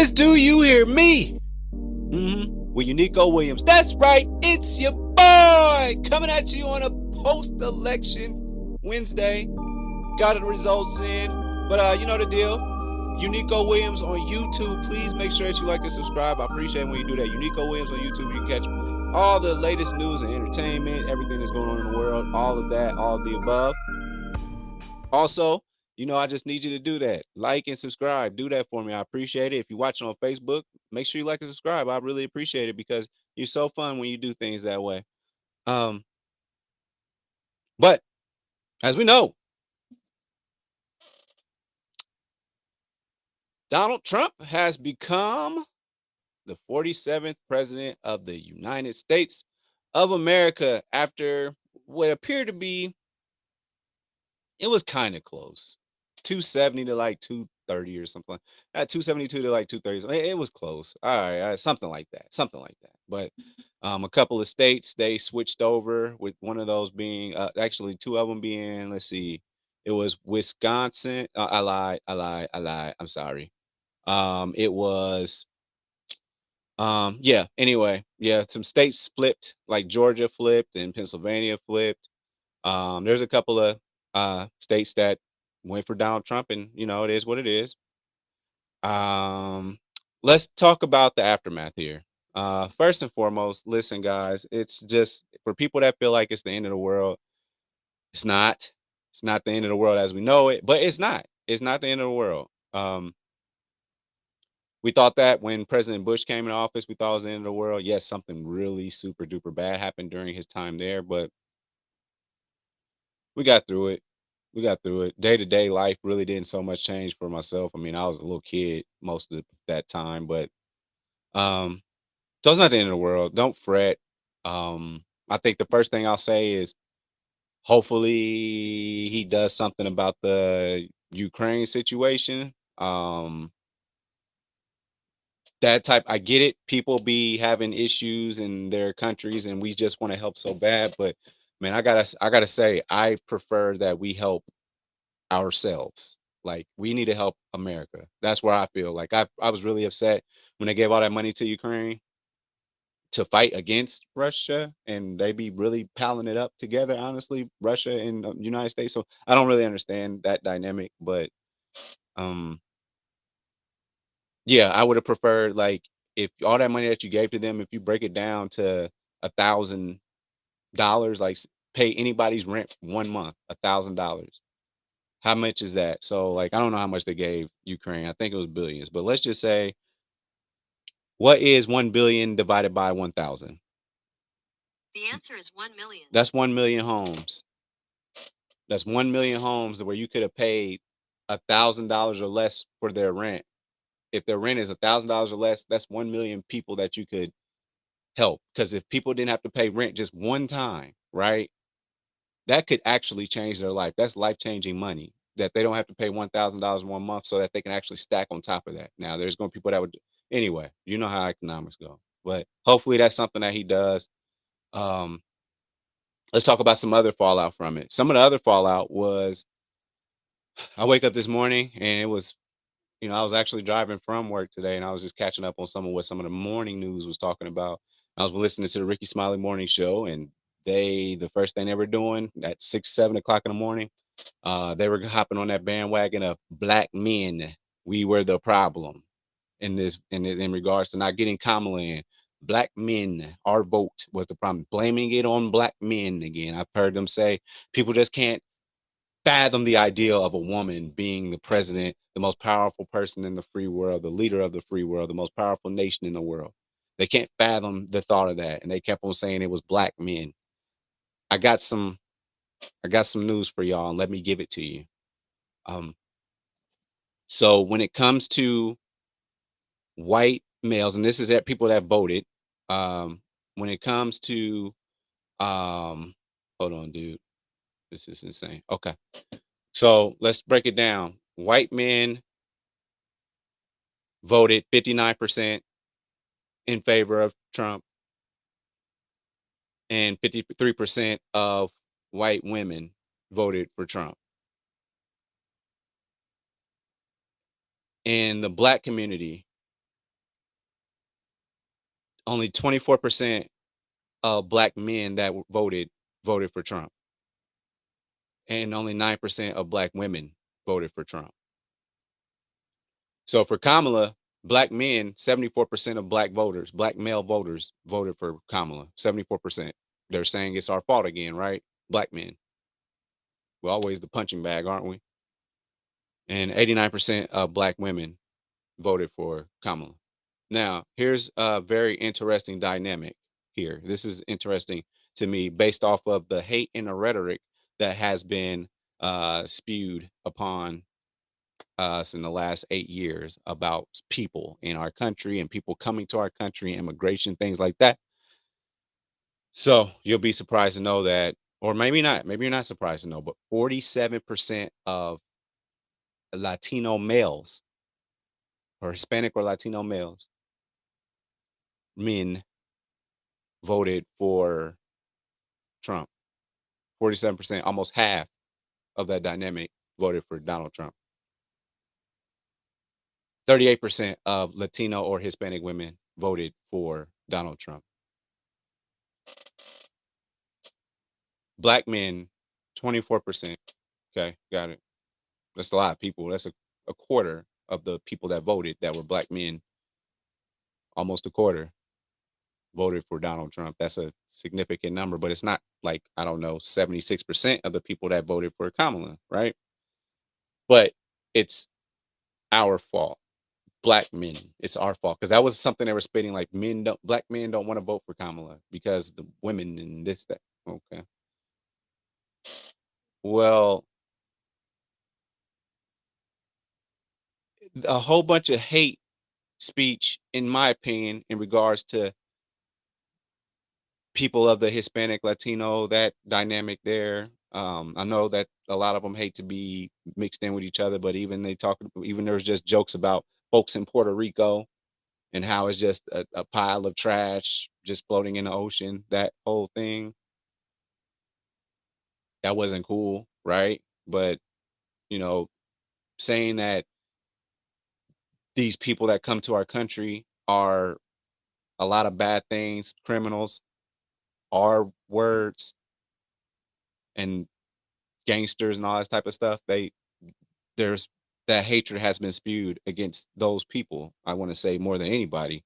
this. Do you hear me? With Unico Williams. That's right. It's your boy coming at you on a post-election Wednesday. Got the results in. But you know the deal. Unico Williams on YouTube. Please make sure that you like and subscribe. I appreciate when you do that. Unico Williams on YouTube. You can catch all the latest news and entertainment, everything that's going on in the world, all of that, all of the above. Also, I just need you to do that. Like and subscribe. Do that for me. I appreciate it. If you're watching on Facebook, make sure you like and subscribe. I really appreciate it because you're so fun when you do things that way. But as we know, Donald Trump has become the 47th president of the United States of America after what appeared to be, it was kind of close. 270 to like 230 or something. 272 to like 230. It was close. All right, something like that. But a couple of states, they switched over, with one of those being, actually two of them being, let's see, it was Wisconsin. I lied. I'm sorry. It was, yeah, anyway, yeah, some states flipped, like Georgia flipped and Pennsylvania flipped. There's a couple of states that went for Donald Trump, and it is what it is. Let's talk about the aftermath here. First and foremost, listen, guys, it's just for people that feel like it's the end of the world. It's not. It's not the end of the world as we know it, but it's not. It's not the end of the world. We thought that when President Bush came in office, we thought it was the end of the world. Yes, something really super duper bad happened during his time there, but we got through it. Day-to-day life really didn't so much change for myself. I mean, I was a little kid most of that time, but so it's not the end of the world. Don't fret. I think the first thing I'll say is hopefully he does something about the Ukraine situation. I get it. People be having issues in their countries and we just want to help so bad, but man, I gotta say, I prefer that we help ourselves. Like, we need to help America. That's where I feel like I was really upset when they gave all that money to Ukraine to fight against Russia, and they be really palling it up together, honestly, Russia and the United States. So I don't really understand that dynamic, but yeah, I would have preferred, like, if all that money that you gave to them, if you break it down to $1,000, like, pay anybody's rent 1 month, $1,000. How much is that? So, like, I don't know how much they gave Ukraine. I think it was billions, but let's just say, what is 1 billion divided by 1,000? The answer is 1 million. That's 1 million homes. That's 1 million homes where you could have paid $1,000 or less for their rent. If their rent is $1,000 or less, that's 1 million people that you could help. Because if people didn't have to pay rent just one time, right, that could actually change their life. That's life-changing money that they don't have to pay $1,000 one month, so that they can actually stack on top of that. Now, there's going to be people that would, anyway, you know how economics go. But hopefully that's something that he does. Let's talk about some other fallout from it. Some of the other fallout was, I wake up this morning and it was, I was actually driving from work today, and I was just catching up on some of the morning news was talking about. I was listening to the Ricky Smiley Morning Show, and the first thing they were doing at 6, 7 o'clock in the morning, they were hopping on that bandwagon of black men. We were the problem in regards to not getting Kamala in. Black men, our vote was the problem. Blaming it on black men again. I've heard them say people just can't fathom the idea of a woman being the president, the most powerful person in the free world, the leader of the free world, the most powerful nation in the world. They can't fathom the thought of that, and they kept on saying it was black men. I got some news for y'all, and let me give it to you. So when it comes to white males, and this is at people that voted, when it comes to, hold on, dude, this is insane. Okay, so let's break it down. White men voted 59% in favor of Trump, and 53% of white women voted for Trump. In the black community, Only 24% of black men that voted for Trump, and only 9% of black women voted for Trump. So for Kamala, black men, 74% of black voters, black male voters voted for Kamala. 74%. They're saying it's our fault again, right? Black men. We're always the punching bag, aren't we? And 89% of black women voted for Kamala. Now, here's a very interesting dynamic here. This is interesting to me based off of the hate and the rhetoric that has been spewed upon us in the last 8 years about people in our country and people coming to our country, immigration, things like that. So you'll be surprised to know that, or maybe not, maybe you're not surprised to know, but 47% of Latino males or Hispanic or Latino males, men, voted for Trump. 47%, almost half of that dynamic voted for Donald Trump. 38% of Latino or Hispanic women voted for Donald Trump. Black men, 24%. Okay, got it. That's a lot of people. That's a quarter of the people that voted that were black men. Almost a quarter voted for Donald Trump. That's a significant number, but it's not like, I don't know, 76% of the people that voted for Kamala, right? But it's our fault. Black men, it's our fault, because that was something they were spitting, like black men don't want to vote for Kamala because the women and this, that. Okay. Well, a whole bunch of hate speech, in my opinion, in regards to people of the Hispanic, Latino, that dynamic there. I know that a lot of them hate to be mixed in with each other, but even there's just jokes about folks in Puerto Rico and how it's just a pile of trash just floating in the ocean. That whole thing, that wasn't cool, right? But, you know, saying that these people that come to our country are a lot of bad things, criminals, R words, and gangsters and all this type of stuff, there's that hatred has been spewed against those people, I want to say, more than anybody.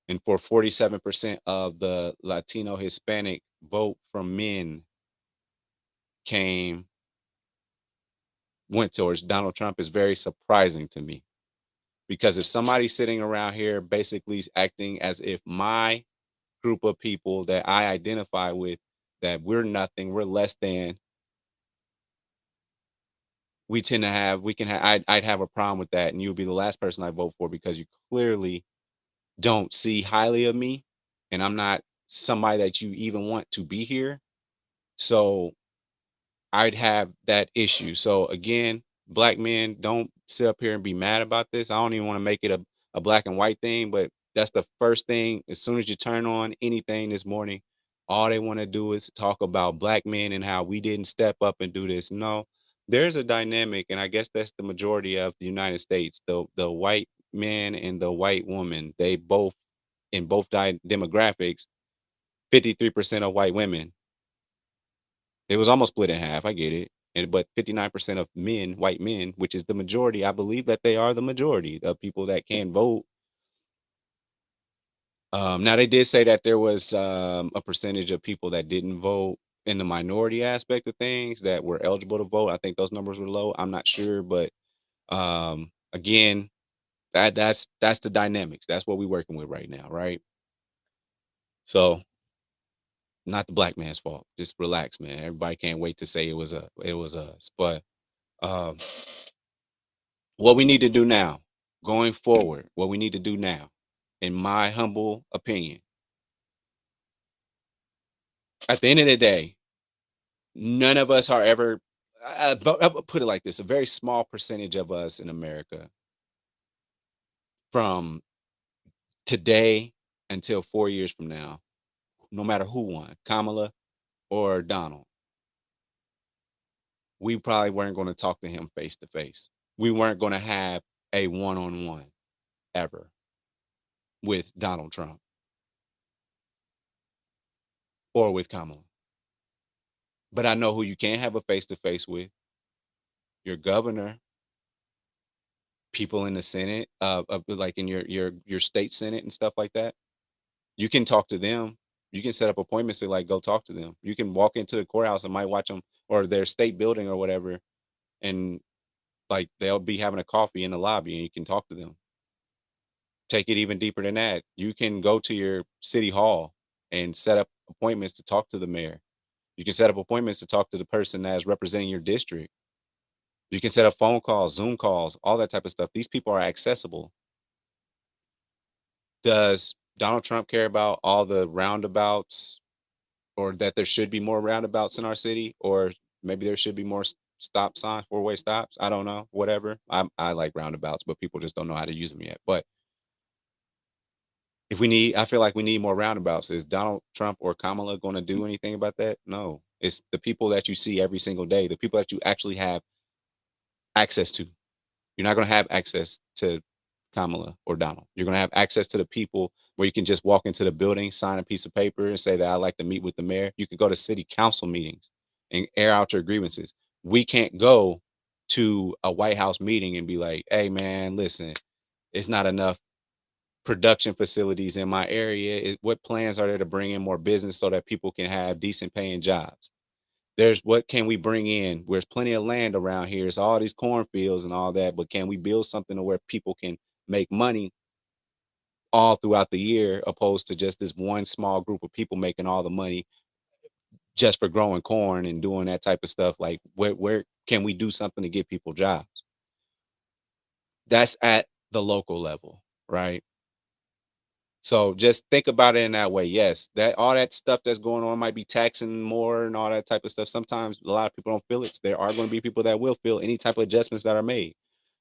And for 47% of the Latino Hispanic vote from men came went towards Donald Trump is very surprising to me. Because if somebody's sitting around here basically acting as if my group of people that I identify with, that we're nothing, we're less than, I'd have a problem with that, and you'll be the last person I vote for, because you clearly don't see highly of me, and I'm not somebody that you even want to be here. So I'd have that issue. So again, black men, don't sit up here and be mad about this. I don't even want to make it a black and white thing, but that's the first thing. As soon as you turn on anything this morning, all they want to do is talk about black men and how we didn't step up and do this. No, there's a dynamic, and I guess that's the majority of the United States. The white man and the white woman, they both, in both demographics, 53% of white women. It was almost split in half. I get it. But 59% of men, white men, which is the majority, I believe that they are the majority of people that can vote. Now they did say that there was a percentage of people that didn't vote in the minority aspect of things that were eligible to vote. I think those numbers were low. I'm not sure, but again, that's the dynamics. That's what we're working with right now, right? So, not the black man's fault. Just relax, man. Everybody can't wait to say it was us. But um, what we need to do now, going forward, what we need to do now, in my humble opinion, at the end of the day, none of us are ever. I'll put it like this: a very small percentage of us in America, from today until 4 years from now, no matter who won, Kamala or Donald, we probably weren't going to talk to him face to face. We weren't going to have a one on one ever with Donald Trump. or with Kamala. But I know who you can have a face to face with: your governor, people in the Senate, like in your state Senate and stuff like that. You can talk to them. You can set up appointments to like go talk to them. You can walk into the courthouse and might watch them, or their state building or whatever, and like they'll be having a coffee in the lobby and you can talk to them. Take it even deeper than that. You can go to your city hall and set up appointments to talk to the mayor. You can set up appointments to talk to the person that is representing your district. You can set up phone calls, Zoom calls, all that type of stuff. These people are accessible. Does Donald Trump care about all the roundabouts, or that there should be more roundabouts in our city, or maybe there should be more stop signs, four-way stops? I don't know. Whatever. I like roundabouts, but people just don't know how to use them yet. But I feel like we need more roundabouts. Is Donald Trump or Kamala going to do anything about that? No. It's the people that you see every single day, the people that you actually have access to. You're not going to have access to Kamala or Donald. You're going to have access to the people where you can just walk into the building, sign a piece of paper, and say that I'd like to meet with the mayor. You can go to city council meetings and air out your grievances. We can't go to a White House meeting and be like, hey, man, listen, it's not enough production facilities in my area. What plans are there to bring in more business so that people can have decent paying jobs? There's what can we bring in? There's plenty of land around here. It's all these cornfields and all that, but can we build something to where people can make money all throughout the year, opposed to just this one small group of people making all the money just for growing corn and doing that type of stuff? Like where can we do something to give people jobs? That's at the local level, right? So just think about it in that way. Yes, that all that stuff that's going on might be taxing more and all that type of stuff. Sometimes a lot of people don't feel it. There are going to be people that will feel any type of adjustments that are made.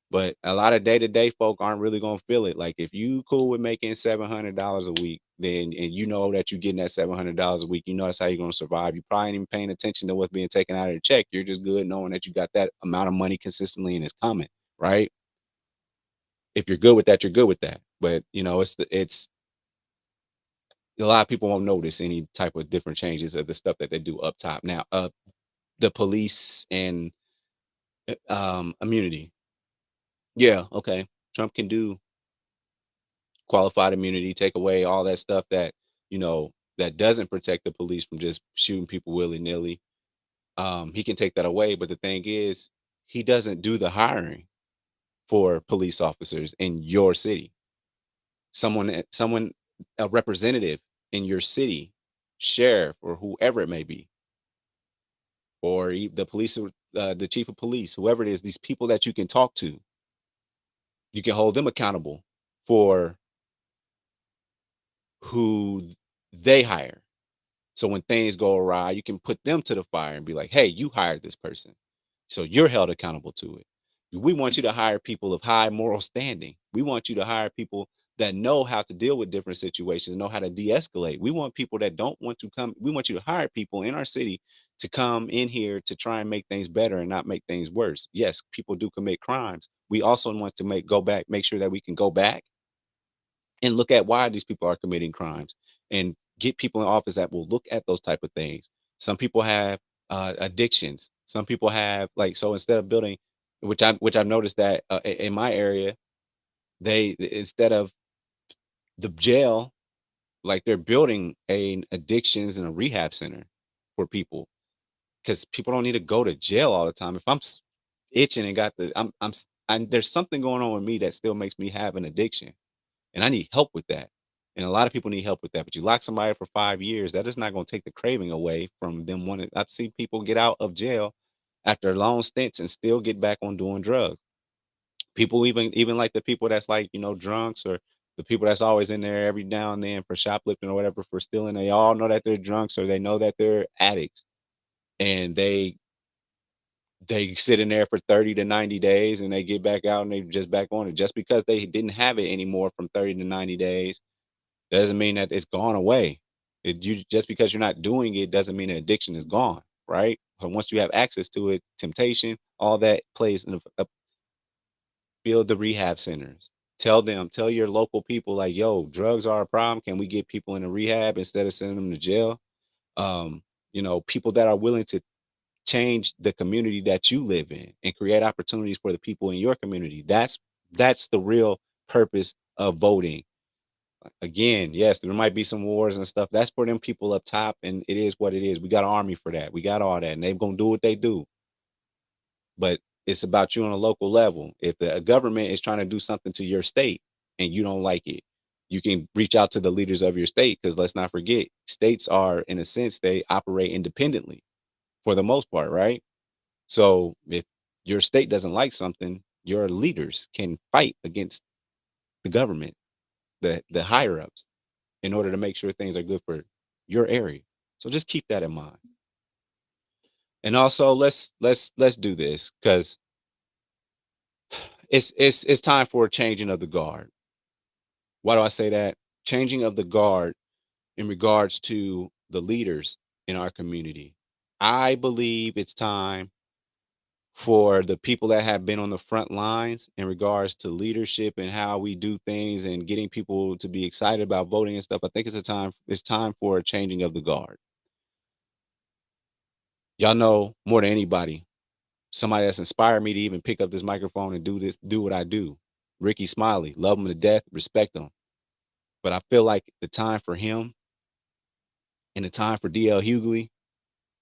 But a lot of day-to-day folk aren't really gonna feel it. Like if you cool with making $700 a week, then and you know that you're getting that $700 a week, you know that's how you're gonna survive. You probably ain't even paying attention to what's being taken out of the check. You're just good knowing that you got that amount of money consistently and it's coming, right? If you're good with that, you're good with that. But it's a lot of people won't notice any type of different changes of the stuff that they do up top. Now, the police and immunity. Yeah, okay. Trump can do qualified immunity, take away all that stuff that doesn't protect the police from just shooting people willy nilly. He can take that away, but the thing is, he doesn't do the hiring for police officers in your city. Someone, a representative in your city, sheriff or whoever it may be, or the police, the chief of police, whoever it is, these people that you can talk to, you can hold them accountable for who they hire. So when things go awry, you can put them to the fire and be like, hey, you hired this person. So you're held accountable to it. We want you to hire people of high moral standing. We want you to hire people that know how to deal with different situations, know how to de escalate. We want people that don't want to come. We want you to hire people in our city to come in here to try and make things better and not make things worse. Yes, people do commit crimes. We also want to make sure that we can go back and look at why these people are committing crimes and get people in office that will look at those type of things. Some people have addictions. Some people have like, so instead of building, which I've noticed that in my area, they, instead of the jail, like they're building a addictions and a rehab center for people, because people don't need to go to jail all the time. If itching and got the there's something going on with me that still makes me have an addiction, and I need help with that. And a lot of people need help with that. But you lock somebody for 5 years, that is not going to take the craving away from them wanting. I've seen people get out of jail after long stints and still get back on doing drugs. People even like the people that's like, drunks, or the people that's always in there every now and then for shoplifting or whatever, for stealing. They all know that they're drunks, or they know that they're addicts, and they sit in there for 30 to 90 days and they get back out and they just back on it. Just because they didn't have it anymore from 30 to 90 days doesn't mean that it's gone away. Just because you're not doing it doesn't mean the addiction is gone, right? But once you have access to it, temptation, all that plays in build the rehab centers. Tell your local people like, yo, drugs are a problem. Can we get people in a rehab instead of sending them to jail? um, people that are willing to change the community that you live in and create opportunities for the people in your community. That's the real purpose of voting. Again, yes, there might be some wars and stuff. That's for them people up top, and it is what it is. We got an army for that. We got all that, and they're gonna do what they do. But it's about you on a local level. If the government is trying to do something to your state and you don't like it, you can reach out to the leaders of your state, because let's not forget, states are, in a sense, they operate independently for the most part, right? So if your state doesn't like something, your leaders can fight against the government, the higher ups, in order to make sure things are good for your area. So just keep that in mind. And also, let's do this, because it's time for a changing of the guard. Why do I say that? Changing of the guard in regards to the leaders in our community. I believe it's time for the people that have been on the front lines in regards to leadership and how we do things and getting people to be excited about voting and stuff. I think it's time for a changing of the guard. Y'all know more than anybody, somebody that's inspired me to even pick up this microphone and do what I do. Ricky Smiley, love him to death, respect him. But I feel like the time for him and the time for DL Hughley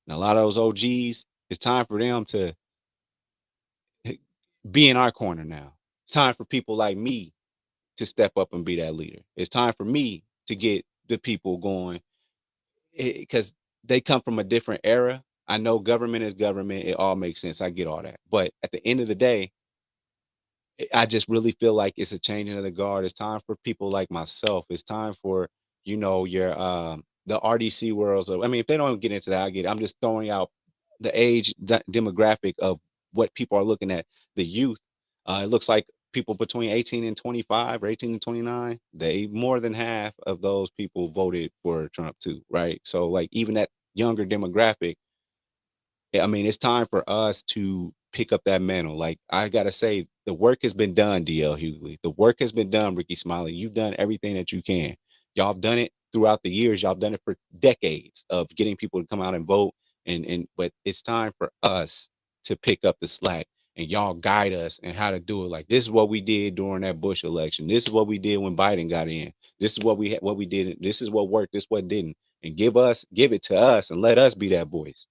and a lot of those OGs, it's time for them to be in our corner now. It's time for people like me to step up and be that leader. It's time for me to get the people going, because they come from a different era. I know government is government. It all makes sense. I get all that. But at the end of the day, I just really feel like it's a changing of the guard. It's time for people like myself. It's time for, your the RDC worlds. I mean, if they don't get into that, I get it. I'm just throwing out the age demographic of what people are looking at. The youth. It looks like people between 18 and 25 or 18 and 29, they more than half of those people voted for Trump too, right? So like even that younger demographic, I mean, it's time for us to pick up that mantle. Like I gotta say, the work has been done, DL Hughley. The work has been done, Ricky Smiley. You've done everything that you can. Y'all have done it throughout the years. Y'all have done it for decades of getting people to come out and vote. And but it's time for us to pick up the slack and y'all guide us and how to do it. Like this is what we did during that Bush election. This is what we did when Biden got in. This is what we did. This is what worked. This what didn't. And give it to us and let us be that voice,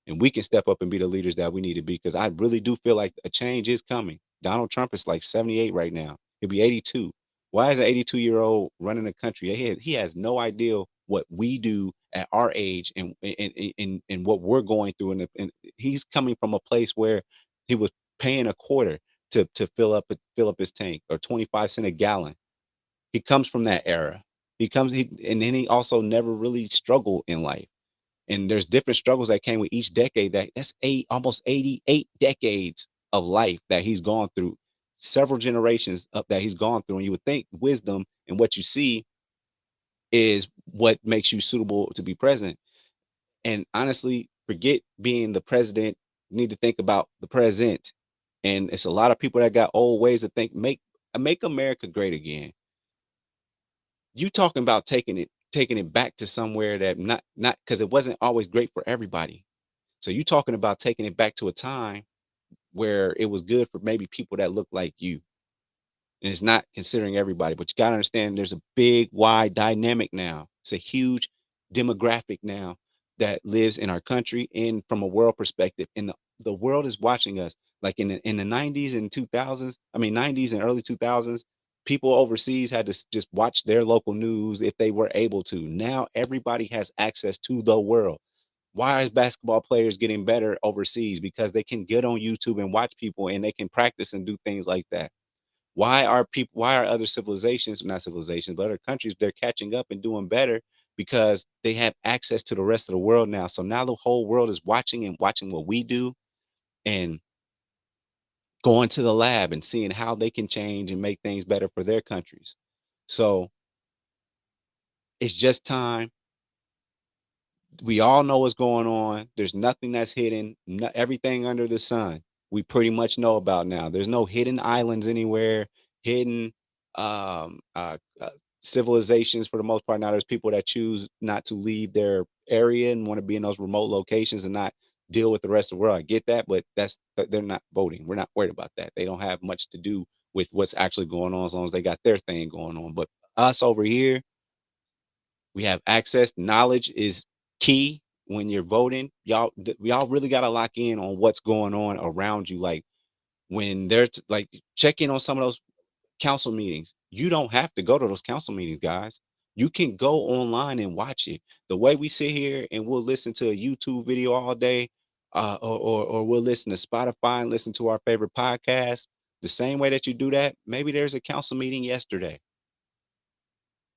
and we can step up and be the leaders that we need to be. Because I really do feel like a change is coming. Donald Trump is like 78 right now. He'll be 82. Why is an 82-year-old running the country? He has no idea what we do at our age and what we're going through. And he's coming from a place where he was paying a quarter to fill up his tank, or 25 cents a gallon. He comes from that era. And then he also never really struggled in life, and there's different struggles that came with each decade. That's almost 88 decades of life that he's gone through, several generations of that he's gone through. And you would think wisdom and what you see is what makes you suitable to be president. And honestly, forget being the president. You need to think about the present. And it's a lot of people that got old ways to think. Make America great again. You talking about taking it back to somewhere that not because it wasn't always great for everybody. So you talking about taking it back to a time where it was good for maybe people that look like you. And it's not considering everybody, but you got to understand there's a big, wide dynamic now. It's a huge demographic now that lives in our country and from a world perspective. And the world is watching us. Like in the 90s and 2000s, I mean, 90s and early 2000s, people overseas had to just watch their local news if they were able to. Now everybody has access to the world. Why is basketball players getting better overseas? Because they can get on YouTube and watch people and they can practice and do things like that. Why are other civilizations, not civilizations, but other countries, they're catching up and doing better? Because they have access to the rest of the world now. So now the whole world is watching and watching what we do and going to the lab and seeing how they can change and make things better for their countries. So it's just time. We all know what's going on. There's nothing that's hidden. Everything under the sun, we pretty much know about now. There's no hidden islands anywhere, hidden civilizations for the most part. Now there's people that choose not to leave their area and want to be in those remote locations and not deal with the rest of the world. I get that, but they're not voting. We're not worried about that. They don't have much to do with what's actually going on as long as they got their thing going on. But us over here, we have access. Knowledge is key when you're voting. Y'all really got to lock in on what's going on around you. Like when they're like check in on some of those council meetings. You don't have to go to those council meetings, guys. You can go online and watch it. The way we sit here and we'll listen to a YouTube video all day, or we'll listen to Spotify and listen to our favorite podcast. The same way that you do that, maybe there's a council meeting yesterday.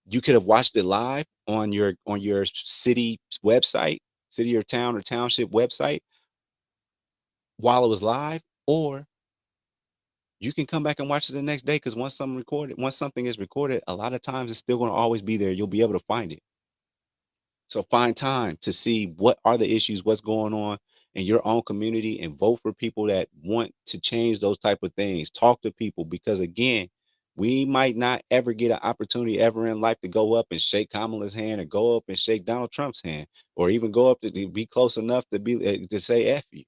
You could have watched it live on your city website, city or town or township website while it was live, or you can come back and watch it the next day because once something is recorded, a lot of times it's still going to always be there. You'll be able to find it. So find time to see what are the issues, what's going on in your own community, and vote for people that want to change those type of things. Talk to people because again, we might not ever get an opportunity ever in life to go up and shake Kamala's hand or go up and shake Donald Trump's hand or even go up to be close enough to say F you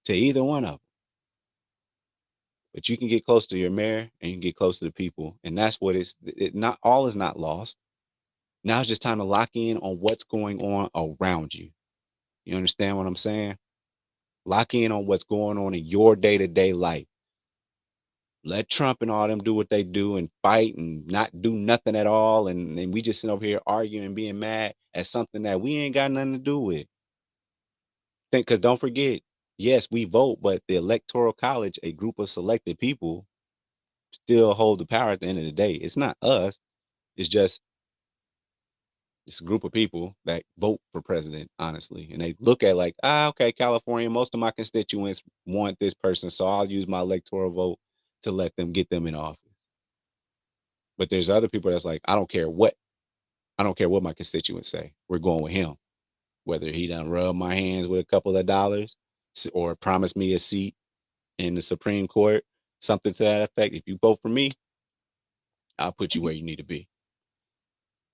to either one of them. But you can get close to your mayor and you can get close to the people. And that's what not all is not lost. Now it's just time to lock in on what's going on around you. You understand what I'm saying? Lock in on what's going on in your day-to-day life. Let Trump and all them do what they do and fight and not do nothing at all. And we just sit over here arguing and being mad at something that we ain't got nothing to do with. Because don't forget, yes, we vote, but the Electoral College, a group of selected people, still hold the power at the end of the day. It's not us. It's a group of people that vote for president, honestly. And they look at like, okay, California, most of my constituents want this person, so I'll use my electoral vote to let them get them in office. But there's other people that's like, I don't care what my constituents say. We're going with him. Whether he done rub my hands with a couple of dollars or promise me a seat in the Supreme Court, something to that effect. If you vote for me, I'll put you where you need to be.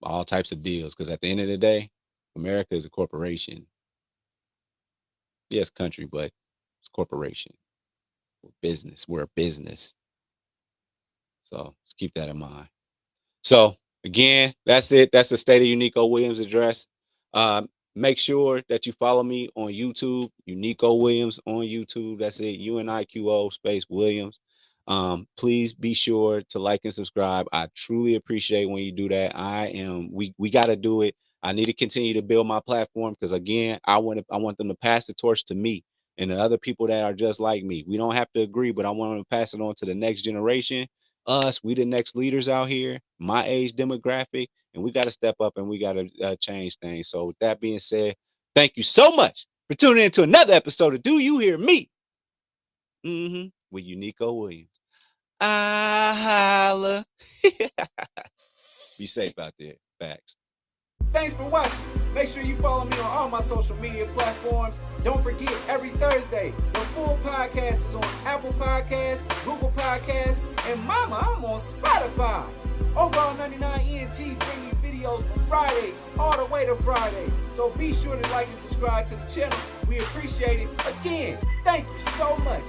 All types of deals. Because at the end of the day, America is a corporation. Yes, country, but it's a corporation. We're business. We're a business. So let's keep that in mind. So again, that's it. That's the State of Unico Williams address. Make sure that you follow me on YouTube, Unico Williams on YouTube. That's it, UNIQO space Williams. Please be sure to like and subscribe. I truly appreciate when you do that. We got to do it. I need to continue to build my platform because again, I want them to pass the torch to me and the other people that are just like me. We don't have to agree, but I want them to pass it on to the next generation. We the next leaders out here, my age demographic, and we got to step up and we got to change things. So with that being said, thank you so much for tuning in to another episode of Do You Hear Me? With Unico Williams. Holla. Be safe out there. Facts. Thanks for watching. Make sure you follow me on all my social media platforms. Don't forget, every Thursday, the full podcast is on Apple Podcasts, Google Podcasts, and mama, I'm on Spotify. Overall 99 ENT bring you videos from Friday all the way to Friday. So be sure to like and subscribe to the channel. We appreciate it. Again, thank you so much.